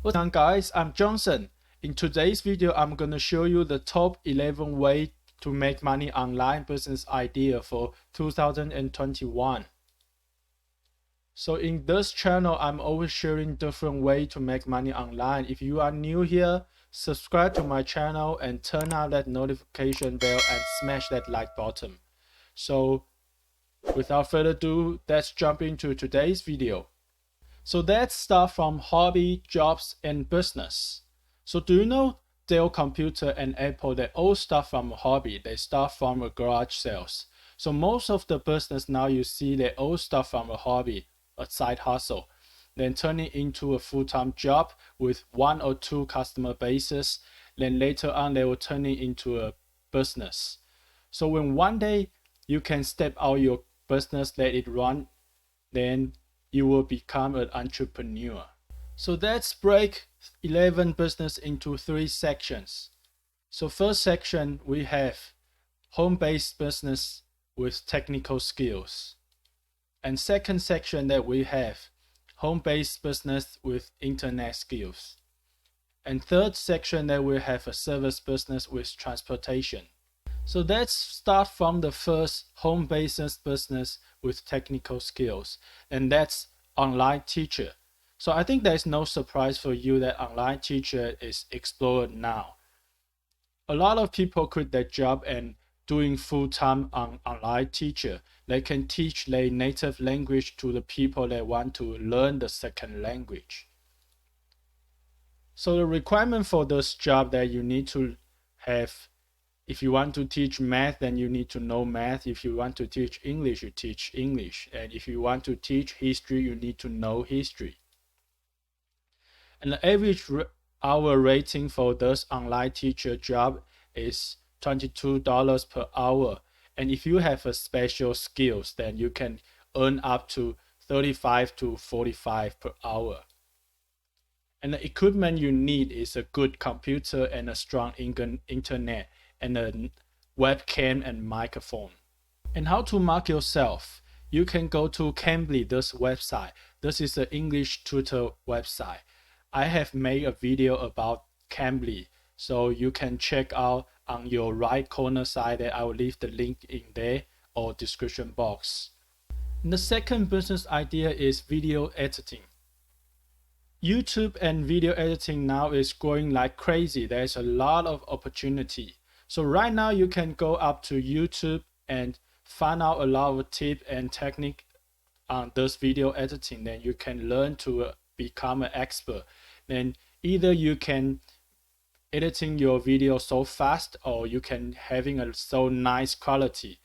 What's up guys, I'm Johnson. In today's video, I'm going to show you the top 11 ways to make money online business idea for 2021. So in this channel, I'm always sharing different ways to make money online. If you are new here, subscribe to my channel and turn on that notification bell and smash that like button. So without further ado, let's jump into today's video. So let's start from hobby, jobs, and business. So do you know Dell Computer and Apple, they all start from a hobby. They start from a garage sales. So most of the business now you see, they all start from a hobby, a side hustle, then turn it into a full-time job with 1 or 2 customer bases. Then later on, they will turn it into a business. So when one day you can step out your business, let it run, then you will become an entrepreneur. So let's break 11 business into 3 sections. So first section, we have home-based business with technical skills. And second section that we have home-based business with internet skills. And third section that we have a service business with transportation. So let's start from the first home-based business with technical skills, and that's online teacher. So I think there's no surprise for you that online teacher is exploded now. A lot of people quit their job and doing full-time online teacher. They can teach their native language to the people that want to learn the second language. So the requirement for this job that you need to have, if you want to teach math, then you need to know math. If you want to teach English, you teach English. And if you want to teach history, you need to know history. And the average hour rating for this online teacher job is $22 per hour. And if you have a special skills, then you can earn up to $35 to $45 per hour. And the equipment you need is a good computer and a strong internet, and a webcam and microphone. And how to market yourself? You can go to Cambly, this website. This is an English tutor website. I have made a video about Cambly, so you can check out on your right corner side. That I will leave the link in there or description box. And the second business idea is video editing. YouTube and video editing now is growing like crazy. There's a lot of opportunity. So right now you can go up to YouTube and find out a lot of tips and technique on this video editing. Then you can learn to become an expert. Then either you can editing your video so fast, or you can having a so nice quality.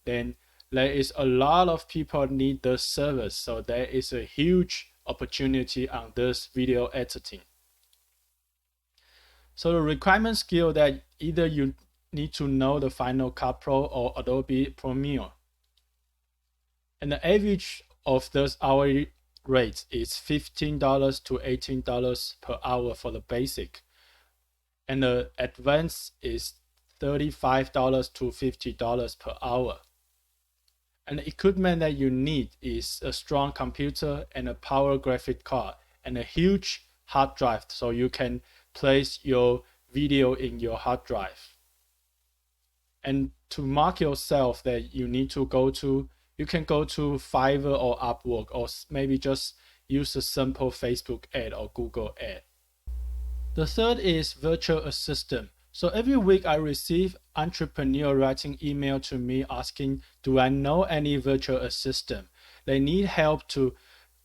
Then there is a lot of people need this service. So there is a huge opportunity on this video editing. So the requirement skill that either you need to know the Final Cut Pro or Adobe Premiere. And the average of this hourly rate is $15 to $18 per hour for the basic. And the advanced is $35 to $50 per hour. And the equipment that you need is a strong computer and a power graphic card and a huge hard drive, so you can place your video in your hard drive. And to market yourself, that you need to go to, you can go to Fiverr or Upwork, or maybe just use a simple Facebook ad or Google ad. The third is virtual assistant. So every week I receive entrepreneur writing email to me asking, do I know any virtual assistant? They need help to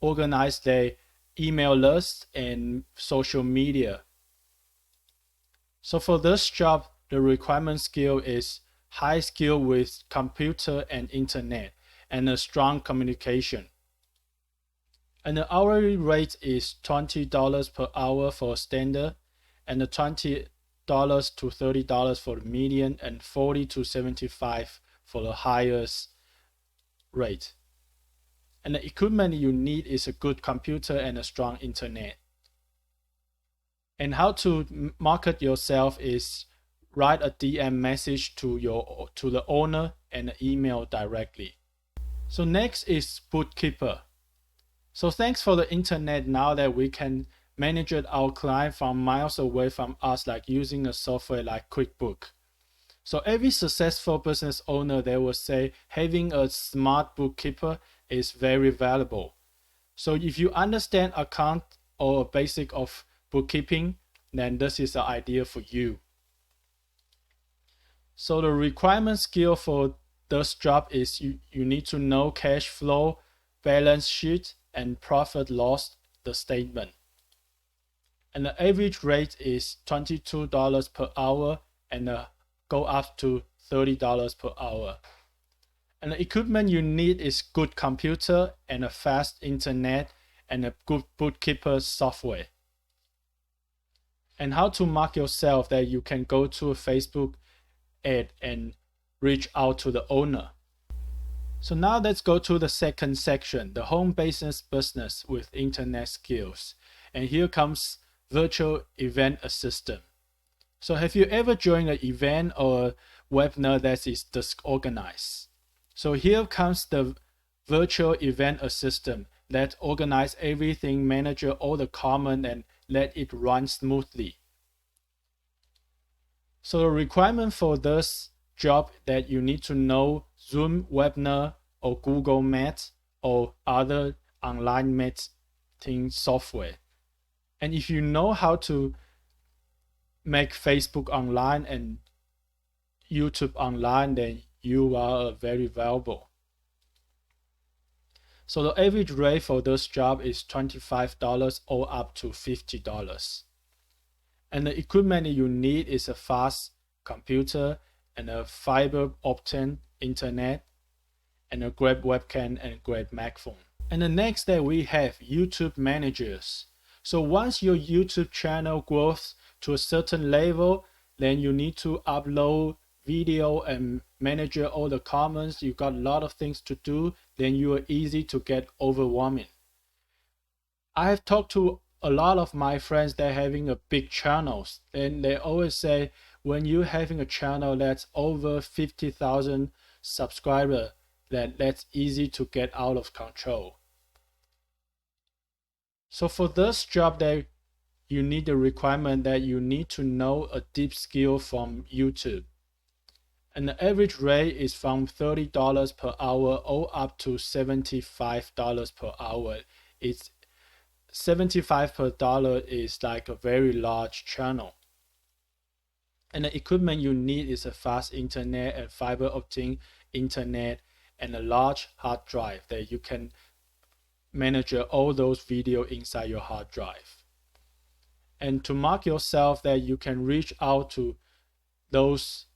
organize their email list and social media. So for this job, the requirement skill is high skill with computer and internet and a strong communication. And the hourly rate is $20 per hour for standard, and the $20 to $30 for the median, and $40 to $75 for the highest rate. And the equipment you need is a good computer and a strong internet. And how to market yourself is write a DM message to the owner and email directly. So next is bookkeeper. So thanks for the internet, now that we can manage our client from miles away from us, like using a software like QuickBook. So every successful business owner, they will say having a smart bookkeeper is very valuable. So if you understand account or basic of bookkeeping, then this is the idea for you. So the requirement skill for this job is you need to know cash flow, balance sheet, and profit loss the statement. And the average rate is $22 per hour and go up to $30 per hour. And the equipment you need is good computer and a fast internet and a good bookkeeper software. And how to market yourself, that you can go to a Facebook ad and reach out to the owner. So now let's go to the second section, the home business with internet skills. And here comes virtual event assistant. So have you ever joined an event or a webinar that is disorganized? So here comes the virtual event assistant that organize everything, manage all the comment, and let it run smoothly. So the requirement for this job that you need to know Zoom webinar or Google Meet or other online meeting software. And if you know how to make Facebook online and YouTube online, then you are very valuable. So the average rate for this job is $25 or up to $50. And the equipment you need is a fast computer and a fiber optic internet and a great webcam and great microphone. And the next step we have YouTube managers. So once your YouTube channel grows to a certain level, then you need to upload video and manage all the comments. You got a lot of things to do, then you are easy to get overwhelming. I have talked to a lot of my friends that are having a big channels, and they always say when you're having a channel that's over 50,000 subscribers, that's easy to get out of control. So for this job, that you need the requirement that you need to know a deep skill from YouTube. And the average rate is from $30 per hour or up to $75 per hour. It's $75 per dollar is like a very large channel. And the equipment you need is a fast internet and fiber optic internet and a large hard drive that you can manage all those video inside your hard drive. And to mark yourself, that you can reach out to those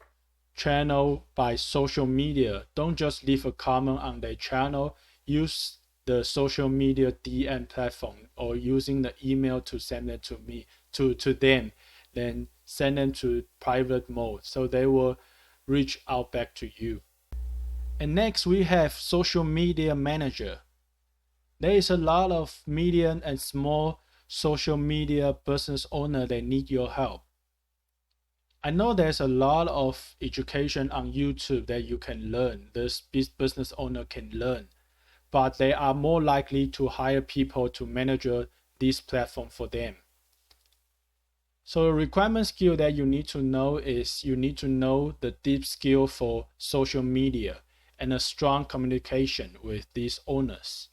channel by social media. Don't just leave a comment on their channel. Use the social media DM platform or using the email to send it to me, to them. Then send them to private mode so they will reach out back to you. And next we have social media manager. There is a lot of medium and small social media business owner that need your help. I know there's a lot of education on YouTube that you can learn, this business owner can learn, but they are more likely to hire people to manage this platform for them. So the requirement skill that you need to know is you need to know the deep skill for social media and a strong communication with these owners.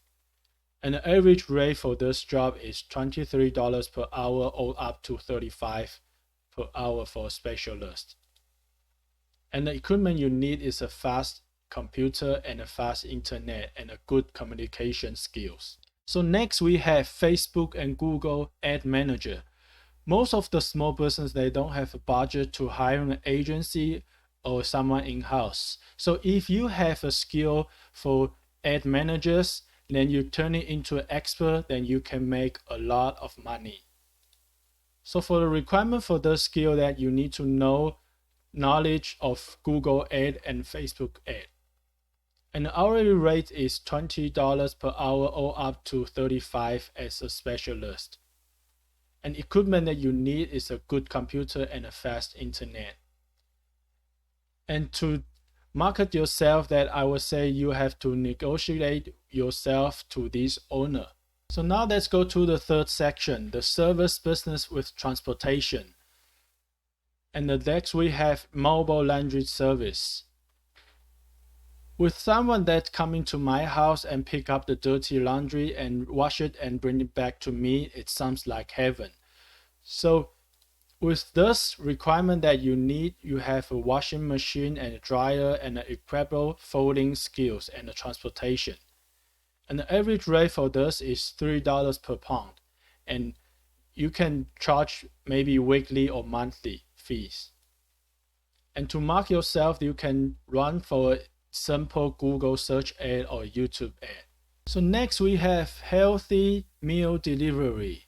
And the average rate for this job is $23 per hour or up to $35 per hour for a specialist. And the equipment you need is a fast computer and a fast internet and a good communication skills. So next we have Facebook and Google Ad Manager. Most of the small business, they don't have a budget to hire an agency or someone in-house. So if you have a skill for ad managers, then you turn it into an expert, then you can make a lot of money. So for the requirement for the skill, that you need to know knowledge of Google Ad and Facebook Ad. And the hourly rate is $20 per hour or up to $35 as a specialist. And equipment that you need is a good computer and a fast internet. And to market yourself, that I would say you have to negotiate yourself to this owner. So now let's go to the third section, the service business with transportation. And the next we have mobile laundry service. With someone that's coming to my house and pick up the dirty laundry and wash it and bring it back to me, it sounds like heaven. So with this requirement that you have a washing machine and a dryer and an equipable folding skills and a transportation. And the average rate for this is $3 per pound. And you can charge maybe weekly or monthly fees. And to mark yourself, you can run for a simple Google search ad or YouTube ad. So next we have healthy meal delivery.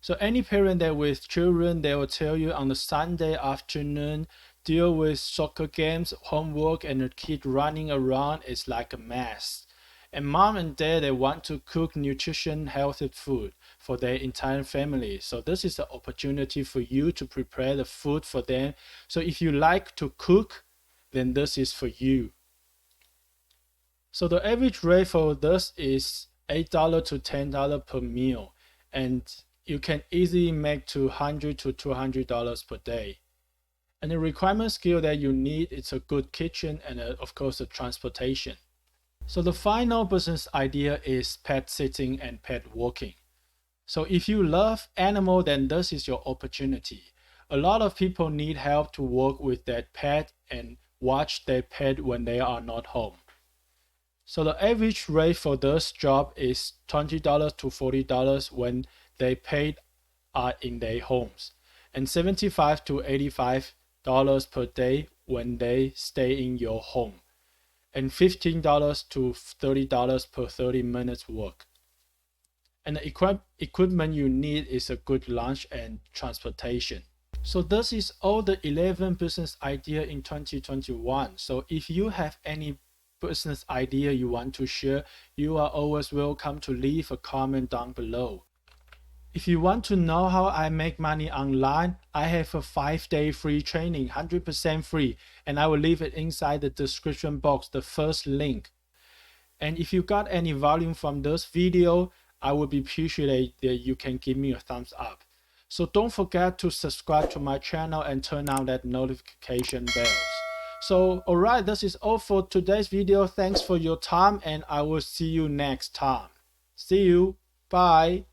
So any parent that with children, they will tell you on the Sunday afternoon, deal with soccer games, homework, and the kid running around is like a mess. And mom and dad, they want to cook nutrition, healthy food for their entire family. So this is an opportunity for you to prepare the food for them. So if you like to cook, then this is for you. So the average rate for this is $8 to $10 per meal. And you can easily make $200 to $200 per day. And the requirement skill that you need is a good kitchen and of course the transportation. So the final business idea is pet sitting and pet walking. So if you love animal, then this is your opportunity. A lot of people need help to work with their pet and watch their pet when they are not home. So the average rate for this job is $20 to $40 when they paid are in their homes, and $75 to $85 per day when they stay in your home, and $15 to $30 per 30 minutes work. And the equipment you need is a good lunch and transportation. So this is all the 11 business idea in 2021. So if you have any business idea you want to share, you are always welcome to leave a comment down below. If you want to know how I make money online, I have a 5-day free training, 100% free, and I will leave it inside the description box, the first link. And if you got any value from this video, I would be appreciated that you can give me a thumbs up. So don't forget to subscribe to my channel and turn on that notification bells. So alright, this is all for today's video. Thanks for your time and I will see you next time. See you. Bye.